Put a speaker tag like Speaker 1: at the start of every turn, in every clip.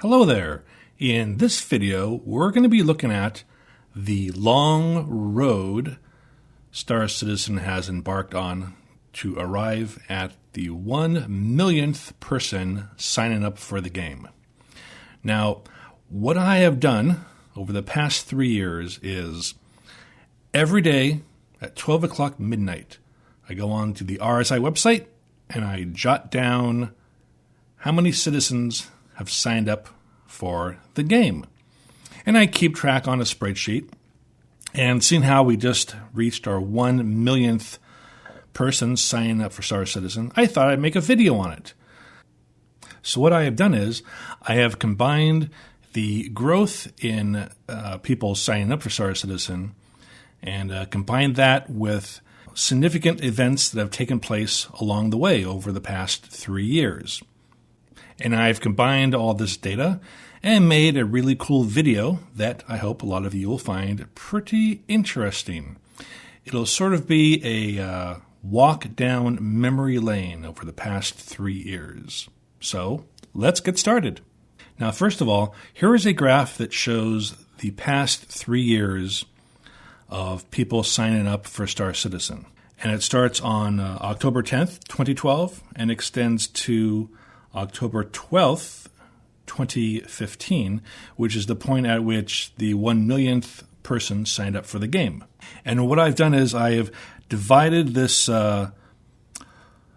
Speaker 1: Hello there. In this video, we're going to be looking at the long road Star Citizen has embarked on to arrive at the 1 millionth person signing up for the game. Now, what I have done over the past 3 years is every day at 12 o'clock midnight, I go on to the RSI website and I jot down how many citizens have signed up for the game. And I keep track on a spreadsheet. And seeing how we just reached our 1 millionth person signing up for Star Citizen, I thought I'd make a video on it. So what I have done is I have combined the growth in people signing up for Star Citizen and combined that with significant events that have taken place along the way over the past 3 years. And I've combined all this data and made a really cool video that I hope a lot of you will find pretty interesting. It'll sort of be a walk down memory lane over the past 3 years. So let's get started. Now, first of all, here is a graph that shows the past 3 years of people signing up for Star Citizen. And it starts on October 10th, 2012, and extends to October 12th, 2015, which is the point at which the 1 millionth person signed up for the game. And what I've done is I have divided this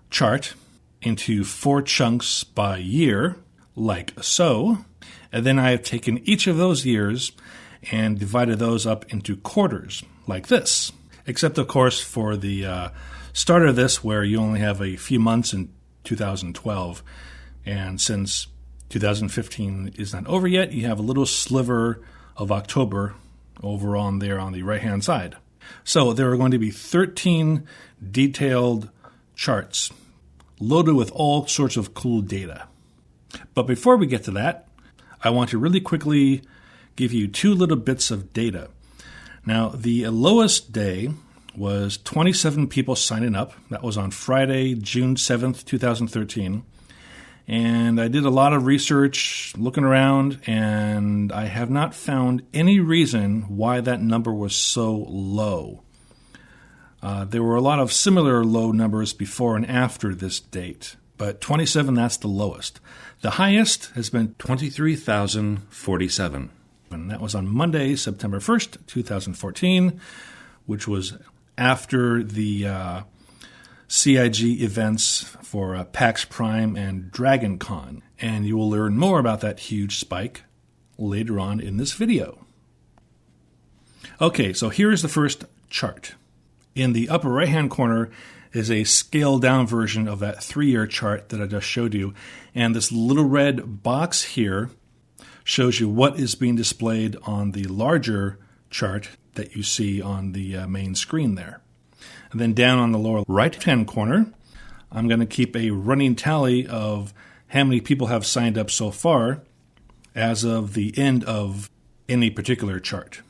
Speaker 1: chart into 4 chunks by year, like so, and then I have taken each of those years and divided those up into quarters, like this. Except, of course, for the start of this, where you only have a few months in 2012, and since 2015 is not over yet, you have a little sliver of October over on there on the right-hand side. So there are going to be 13 detailed charts loaded with all sorts of cool data. But before we get to that, I want to really quickly give you 2 little bits of data. Now, the lowest day was 27 people signing up. That was on Friday, June 7th, 2013. And I did a lot of research looking around, and I have not found any reason why that number was so low. There were a lot of similar low numbers before and after this date, but 27, that's the lowest. The highest has been 23,047, and that was on Monday, September 1st, 2014, which was after the CIG events for PAX Prime and Dragon Con, and you will learn more about that huge spike later on in this video. Okay, so here's the first chart. In the upper right-hand corner is a scaled-down version of that 3-year chart that I just showed you, and this little red box here shows you what is being displayed on the larger chart that you see on the main screen there. And then down on the lower right-hand corner, I'm going to keep a running tally of how many people have signed up so far as of the end of any particular chart.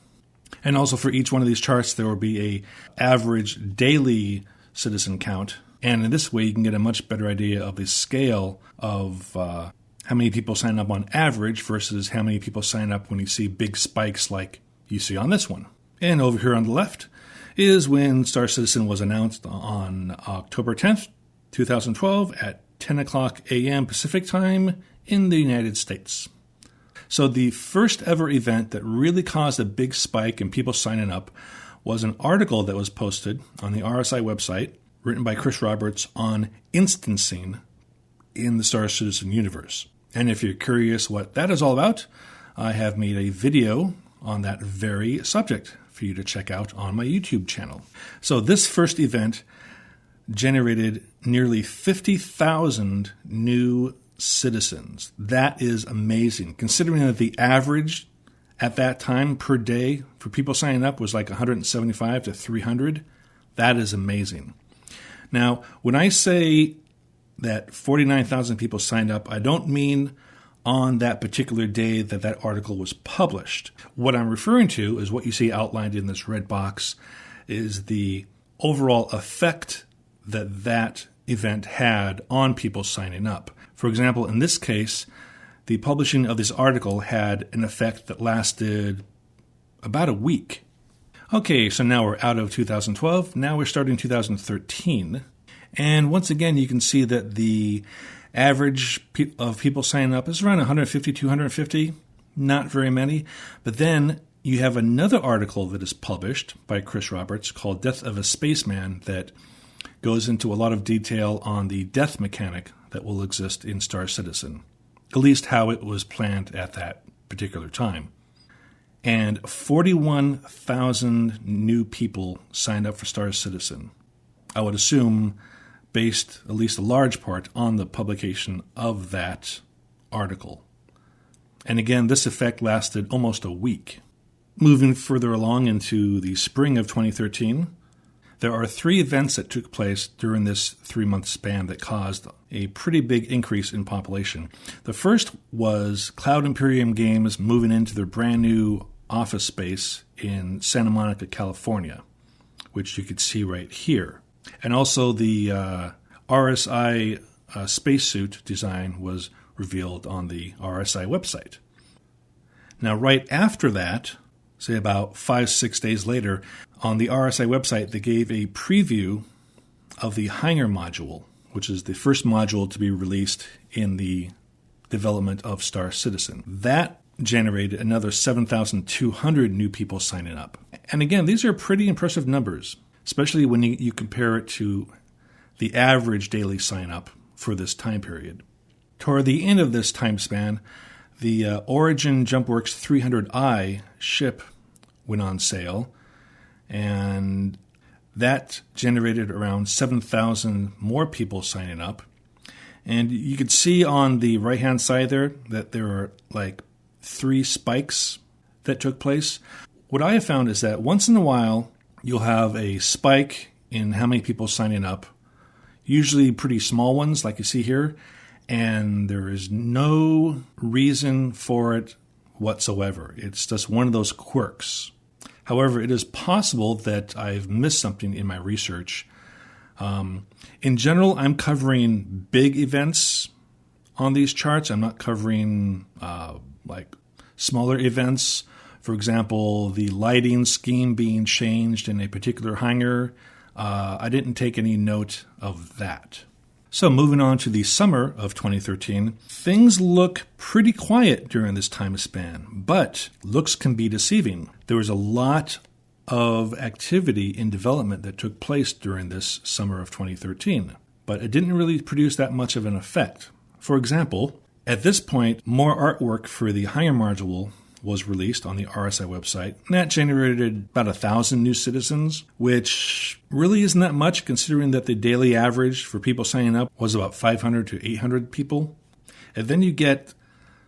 Speaker 1: And also for each one of these charts, there will be a average daily citizen count. And in this way, you can get a much better idea of the scale of how many people sign up on average versus how many people sign up when you see big spikes like you see on this one. And over here on the left is when Star Citizen was announced on October 10th, 2012 at 10 o'clock a.m. Pacific time in the United States. So the first ever event that really caused a big spike in people signing up was an article that was posted on the RSI website written by Chris Roberts on instancing in the Star Citizen universe. And if you're curious what that is all about, I have made a video on that very subject for you to check out on my YouTube channel. So this first event generated nearly 50,000 new citizens. That is amazing, considering that the average at that time per day for people signing up was like 175 to 300. That is amazing. Now, when I say that 49,000 people signed up, I don't mean on that particular day that that article was published. What I'm referring to is what you see outlined in this red box is the overall effect that that event had on people signing up. For example, in this case, the publishing of this article had an effect that lasted about a week. Okay, so now we're out of 2012. Now we're starting 2013. And once again, you can see that the average of people signing up is around 150, 250. Not very many. But then you have another article that is published by Chris Roberts called Death of a Spaceman that goes into a lot of detail on the death mechanic that will exist in Star Citizen, at least how it was planned at that particular time. And 41,000 new people signed up for Star Citizen. I would assume based at least a large part on the publication of that article. And again, this effect lasted almost a week. Moving further along into the spring of 2013, there are 3 events that took place during this 3-month span that caused a pretty big increase in population. The first was Cloud Imperium Games moving into their brand new office space in Santa Monica, California, which you could see right here. And also the RSI spacesuit design was revealed on the RSI website. Now, right after that, say about 5-6 days later, on the RSI website, they gave a preview of the Hangar module, which is the first module to be released in the development of Star Citizen. That generated another 7,200 new people signing up. And again, these are pretty impressive numbers, especially when you compare it to the average daily sign-up for this time period. Toward the end of this time span, the Origin JumpWorks 300i ship went on sale, and that generated around 7,000 more people signing up. And you could see on the right-hand side there that there are like 3 spikes that took place. What I have found is that once in a while, you'll have a spike in how many people signing up, usually pretty small ones like you see here, and there is no reason for it whatsoever. It's just one of those quirks. However, it is possible that I've missed something in my research. In general, I'm covering big events on these charts. I'm not covering like smaller events. For example, the lighting scheme being changed in a particular hangar. I didn't take any note of that. So moving on to the summer of 2013, things look pretty quiet during this time span, but looks can be deceiving. There was a lot of activity in development that took place during this summer of 2013, but it didn't really produce that much of an effect. For example, at this point, more artwork for the Hangar module was released on the RSI website, and that generated about 1,000 new citizens, which really isn't that much considering that the daily average for people signing up was about 500 to 800 people. And then you get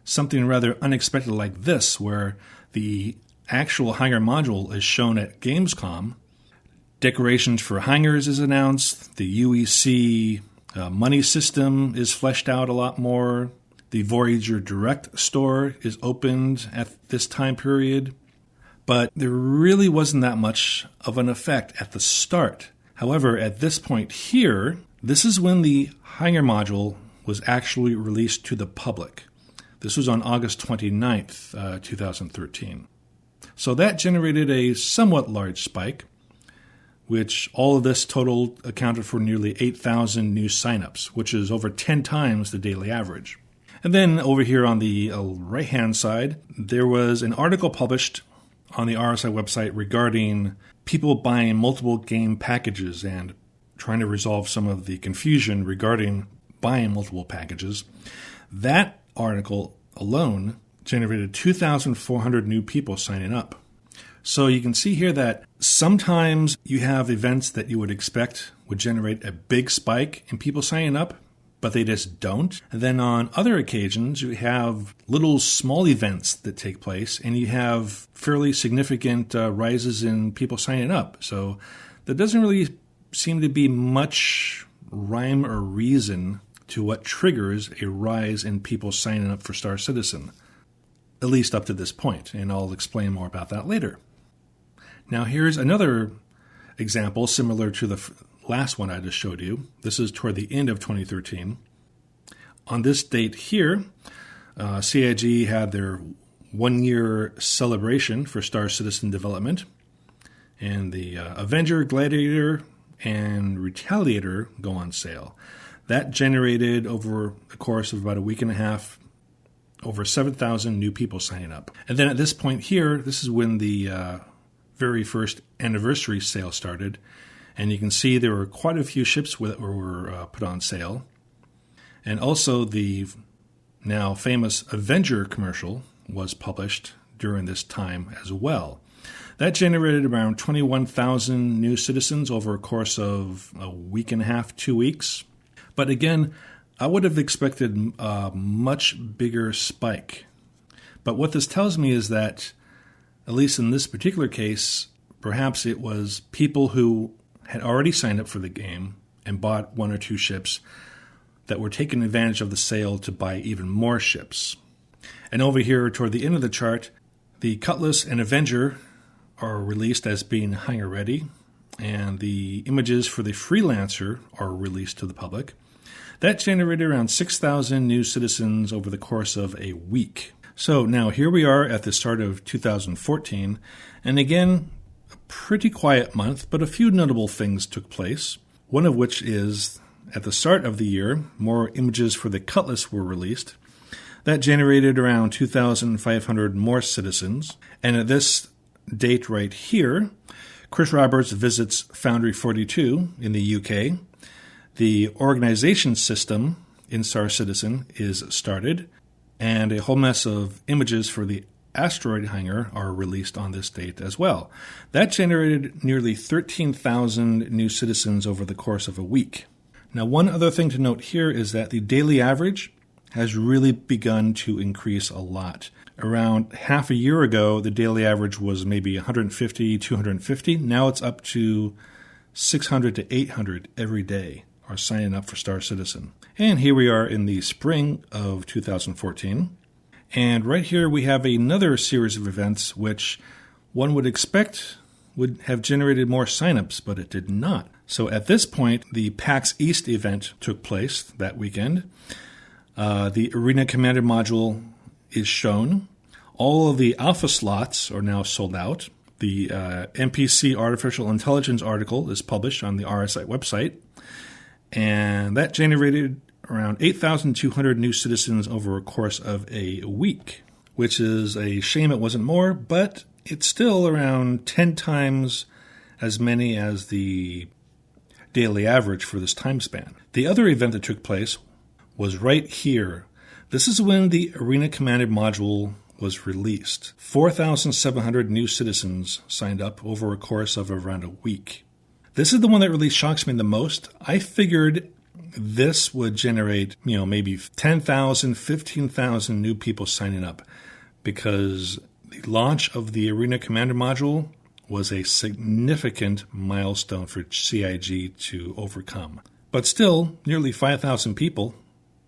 Speaker 1: something rather unexpected like this, where the actual Hangar module is shown at Gamescom. Decorations for hangars is announced. The UEC money system is fleshed out a lot more. The Voyager Direct store is opened at this time period, but there really wasn't that much of an effect at the start. However, at this point here, this is when the Hangar module was actually released to the public. This was on August 29th, 2013. So that generated a somewhat large spike, which all of this total accounted for nearly 8,000 new signups, which is over 10 times the daily average. And then over here on the right-hand side, there was an article published on the RSI website regarding people buying multiple game packages and trying to resolve some of the confusion regarding buying multiple packages. That article alone generated 2,400 new people signing up. So you can see here that sometimes you have events that you would expect would generate a big spike in people signing up, but they just don't. And then on other occasions, you have little small events that take place, and you have fairly significant rises in people signing up. So there doesn't really seem to be much rhyme or reason to what triggers a rise in people signing up for Star Citizen, at least up to this point, and I'll explain more about that later. Now here's another example similar to the last one I just showed you. This is toward the end of 2013. On this date here, CIG had their 1-year celebration for Star Citizen development, and the Avenger, Gladiator, and Retaliator go on sale. That generated, over the course of about a week and a half, over 7,000 new people signing up. And then at this point here, this is when the very first anniversary sale started. And you can see there were quite a few ships that were put on sale. And also the now famous Avenger commercial was published during this time as well. That generated around 21,000 new citizens over a course of a week and a half, 2 weeks. But again, I would have expected a much bigger spike. But what this tells me is that, at least in this particular case, perhaps it was people who had already signed up for the game and bought 1 or 2 ships that were taking advantage of the sale to buy even more ships. And over here toward the end of the chart, the Cutlass and Avenger are released as being Hangar ready, and the images for the Freelancer are released to the public. That generated around 6,000 new citizens over the course of a week. So now here we are at the start of 2014, and again, a pretty quiet month, but a few notable things took place. One of which is, at the start of the year, more images for the Cutlass were released. That generated around 2,500 more citizens. And at this date right here, Chris Roberts visits Foundry 42 in the UK. The organization system in Star Citizen is started, and a whole mess of images for the asteroid hangar are released on this date as well. That generated nearly 13,000 new citizens over the course of a week. Now, one other thing to note here is that the daily average has really begun to increase a lot. Around half a year ago, the daily average was maybe 150, 250. Now it's up to 600 to 800 every day are signing up for Star Citizen. And here we are in the spring of 2014. And right here we have another series of events which one would expect would have generated more signups, but it did not. So at this point, the PAX East event took place that weekend. The Arena Commander module is shown. All of the alpha slots are now sold out. The NPC Artificial Intelligence article is published on the RSI website. And that generated around 8,200 new citizens over a course of a week, which is a shame it wasn't more, but it's still around 10 times as many as the daily average for this time span. The other event that took place was right here. This is when the Arena Commander module was released. 4,700 new citizens signed up over a course of around a week. This is the one that really shocks me the most. I figured this would generate, maybe 10,000, 15,000 new people signing up, because the launch of the Arena Commander module was a significant milestone for CIG to overcome. But still, nearly 5,000 people,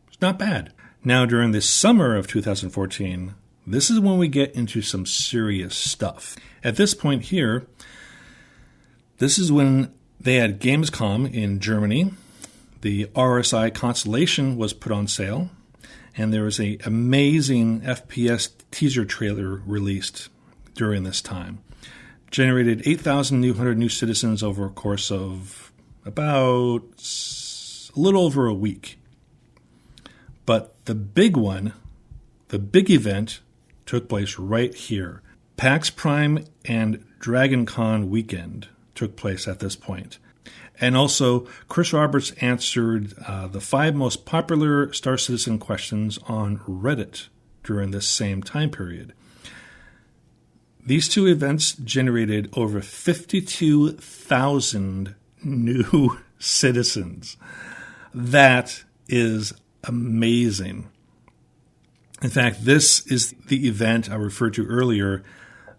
Speaker 1: it's not bad. Now, during the summer of 2014, this is when we get into some serious stuff. At this point here, this is when they had Gamescom in Germany. The RSI Constellation was put on sale, and there was an amazing FPS teaser trailer released during this time. Generated 8,200 new citizens over a course of about a little over a week. But the big one, the big event, took place right here. PAX Prime and DragonCon weekend took place at this point. And also, Chris Roberts answered the 5 most popular Star Citizen questions on Reddit during this same time period. These 2 events generated over 52,000 new citizens. That is amazing. In fact, this is the event I referred to earlier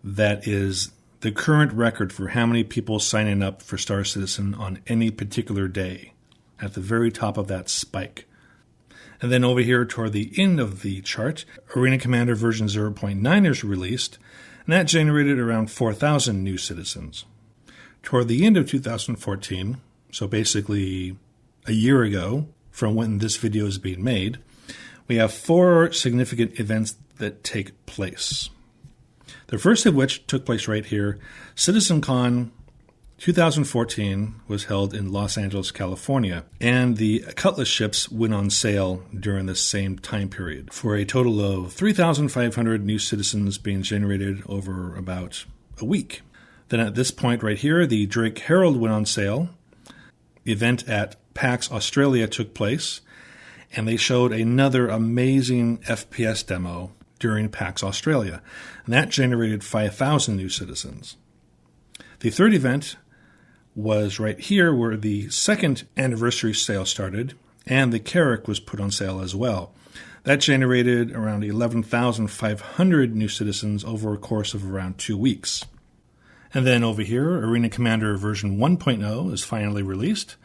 Speaker 1: that is the current record for how many people signing up for Star Citizen on any particular day, at the very top of that spike. And then over here toward the end of the chart, Arena Commander version 0.9 is released, and that generated around 4,000 new citizens. Toward the end of 2014, so basically a year ago from when this video is being made, we have 4 significant events that take place. The first of which took place right here. CitizenCon 2014 was held in Los Angeles, California, and the Cutlass ships went on sale during the same time period for a total of 3,500 new citizens being generated over about a week. Then at this point right here, the Drake Herald went on sale. The event at PAX Australia took place, and they showed another amazing FPS demo during PAX Australia, and that generated 5,000 new citizens. The third event was right here where the second anniversary sale started, and the Carrack was put on sale as well. That generated around 11,500 new citizens over a course of around 2 weeks. And then over here, Arena Commander version 1.0 is finally released.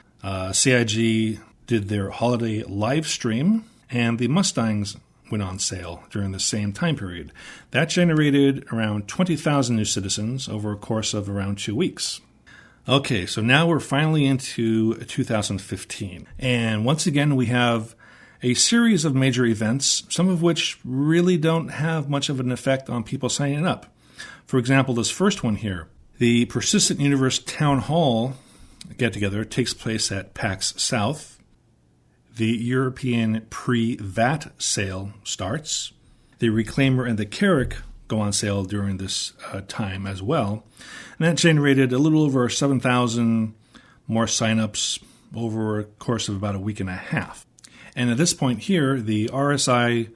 Speaker 1: CIG did their holiday live stream, and the Mustangs went on sale during the same time period. That generated around 20,000 new citizens over a course of around 2 weeks. Okay, so now we're finally into 2015. And once again, we have a series of major events, some of which really don't have much of an effect on people signing up. For example, this first one here, the Persistent Universe Town Hall get-together takes place at PAX South. The European pre-VAT sale starts. The Reclaimer and the Carrack go on sale during this time as well. And that generated a little over 7,000 more signups over a course of about a week and a half. And at this point here, the RSI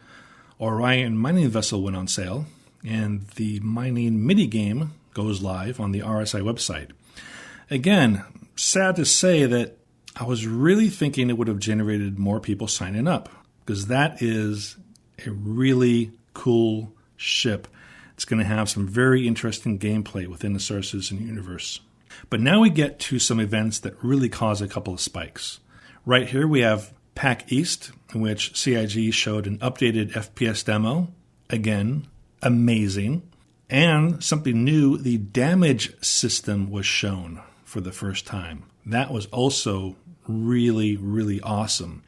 Speaker 1: Orion mining vessel went on sale, and the mining mini-game goes live on the RSI website. Again, sad to say that I was really thinking it would have generated more people signing up, because that is a really cool ship. It's going to have some very interesting gameplay within the Star Citizen universe. But now we get to some events that really cause a couple of spikes. Right here we have PAC East, in which CIG showed an updated FPS demo. Again, amazing. And something new, the damage system was shown for the first time. That was also really, really awesome.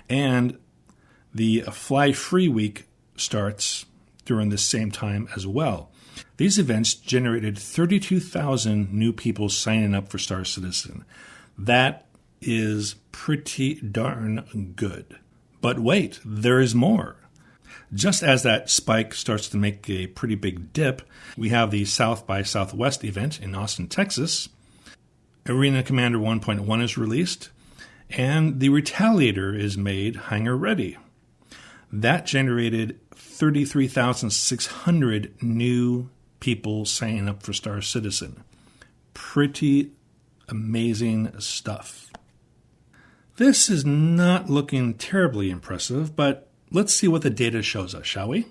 Speaker 1: And the Fly Free Week starts during the same time as well. These events generated 32,000 new people signing up for Star Citizen. That is pretty darn good. But wait, there is more. Just as that spike starts to make a pretty big dip, we have the South by Southwest event in Austin, Texas. Arena Commander 1.1 is released, and the Retaliator is made hangar ready. That generated 33,600 new people signing up for Star Citizen. Pretty amazing stuff. This is not looking terribly impressive, but let's see what the data shows us, shall we?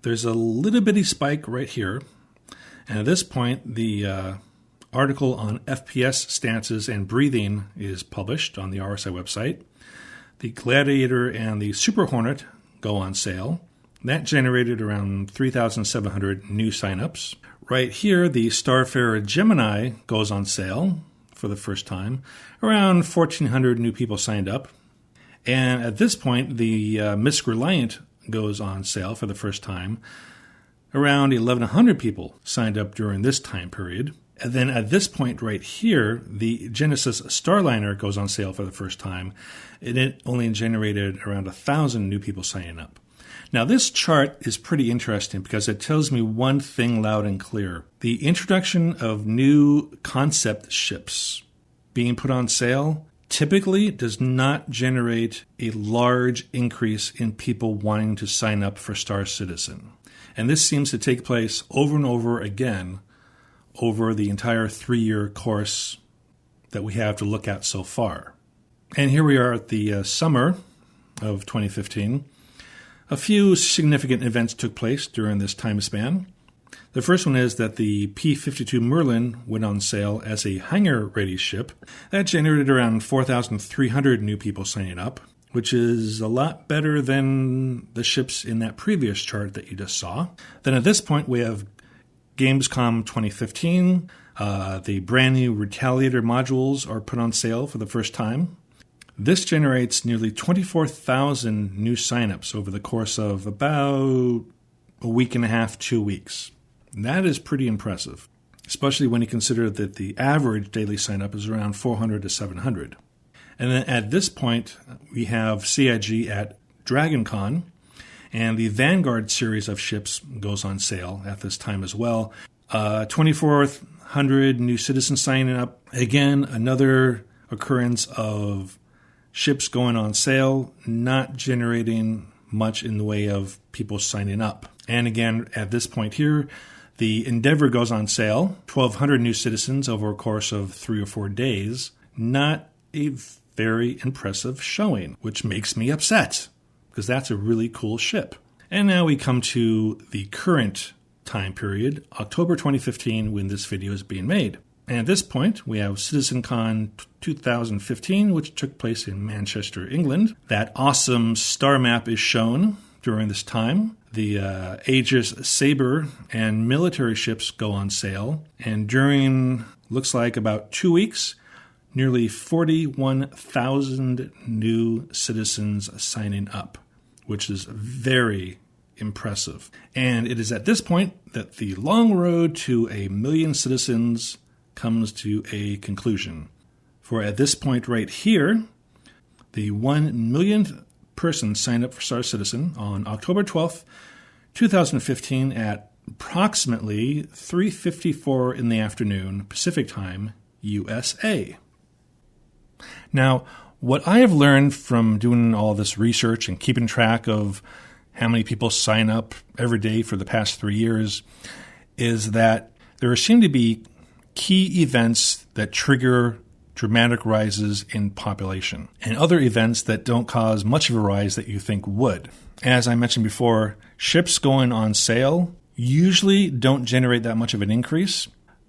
Speaker 1: There's a little bitty spike right here, and at this point, the article on FPS stances and breathing is published on the RSI website. The Gladiator and the Super Hornet go on sale. That generated around 3,700 new signups. Right here, the Starfarer Gemini goes on sale for the first time. Around 1,400 new people signed up. And at this point, the Misk Reliant goes on sale for the first time. Around 1,100 people signed up during this time period. And then at this point right here, the Genesis Starliner goes on sale for the first time, and it only generated around 1,000 new people signing up. Now this chart is pretty interesting because it tells me one thing loud and clear. The introduction of new concept ships being put on sale typically does not generate a large increase in people wanting to sign up for Star Citizen. And this seems to take place over and over again over the entire 3-year course that we have to look at so far. And here we are at the summer of 2015. A few significant events took place during this time span. The first one is that the P-52 Merlin went on sale as a hangar-ready ship. That generated around 4,300 new people signing up, which is a lot better than the ships in that previous chart that you just saw. Then at this point, we have Gamescom 2015. The brand new Retaliator modules are put on sale for the first time. This generates nearly 24,000 new signups over the course of about a week and a half, 2 weeks. That is pretty impressive, especially when you consider that the average daily signup is around 400 to 700. And then at this point, we have CIG at DragonCon, and the Vanguard series of ships goes on sale at this time as well. 2,400 new citizens signing up. Again, another occurrence of ships going on sale, not generating much in the way of people signing up. And again, at this point here, the Endeavor goes on sale, 1,200 new citizens over a course of 3 or 4 days. Not a very impressive showing, which makes me upset, because that's a really cool ship. And now we come to the current time period, October 2015, when this video is being made. And at this point, we have CitizenCon 2015, which took place in Manchester, England. That awesome star map is shown during this time. The Aegis Sabre and military ships go on sale. And during, looks like about 2 weeks, nearly 41,000 new citizens signing up, which is very impressive. And it is at this point that the long road to 1 million citizens comes to a conclusion. For at this point right here, the 1 millionth person signed up for Star Citizen on October 12th, 2015 at approximately 3:54 in the afternoon Pacific Time, USA. Now, what I have learned from doing all this research and keeping track of how many people sign up every day for the past 3 years is that there seem to be key events that trigger dramatic rises in population, and other events that don't cause much of a rise that you think would. As I mentioned before, ships going on sale usually don't generate that much of an increase.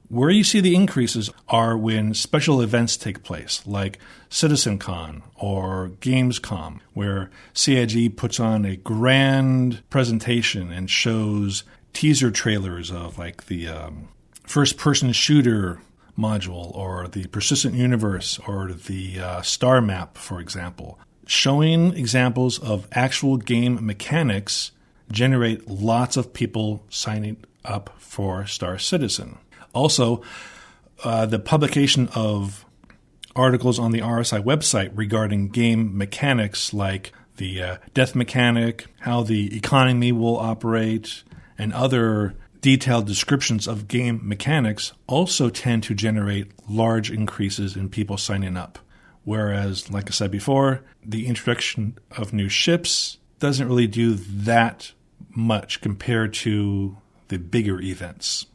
Speaker 1: Where you see the increases are when special events take place, like CitizenCon or Gamescom, where CIG puts on a grand presentation and shows teaser trailers of like the first-person shooter module or the persistent universe or the star map, for example. Showing examples of actual game mechanics generate lots of people signing up for Star Citizen. Also, the publication of articles on the RSI website regarding game mechanics like the death mechanic, how the economy will operate, and other detailed descriptions of game mechanics also tend to generate large increases in people signing up. Whereas, like I said before, the introduction of new ships doesn't really do that much compared to the bigger events.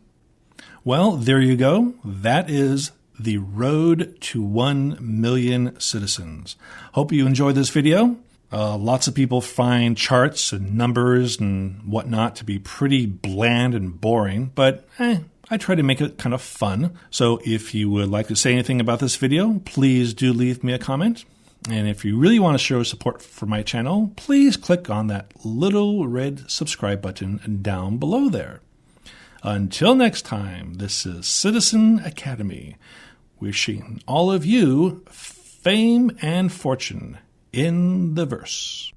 Speaker 1: Well, there you go. That is the road to 1 million citizens. Hope you enjoyed this video. Lots of people find charts and numbers and whatnot to be pretty bland and boring, but I try to make it kind of fun. So if you would like to say anything about this video, please do leave me a comment. And if you really want to show support for my channel, please click on that little red subscribe button down below there. Until next time, this is Citizen Academy, wishing all of you fame and fortune in the verse.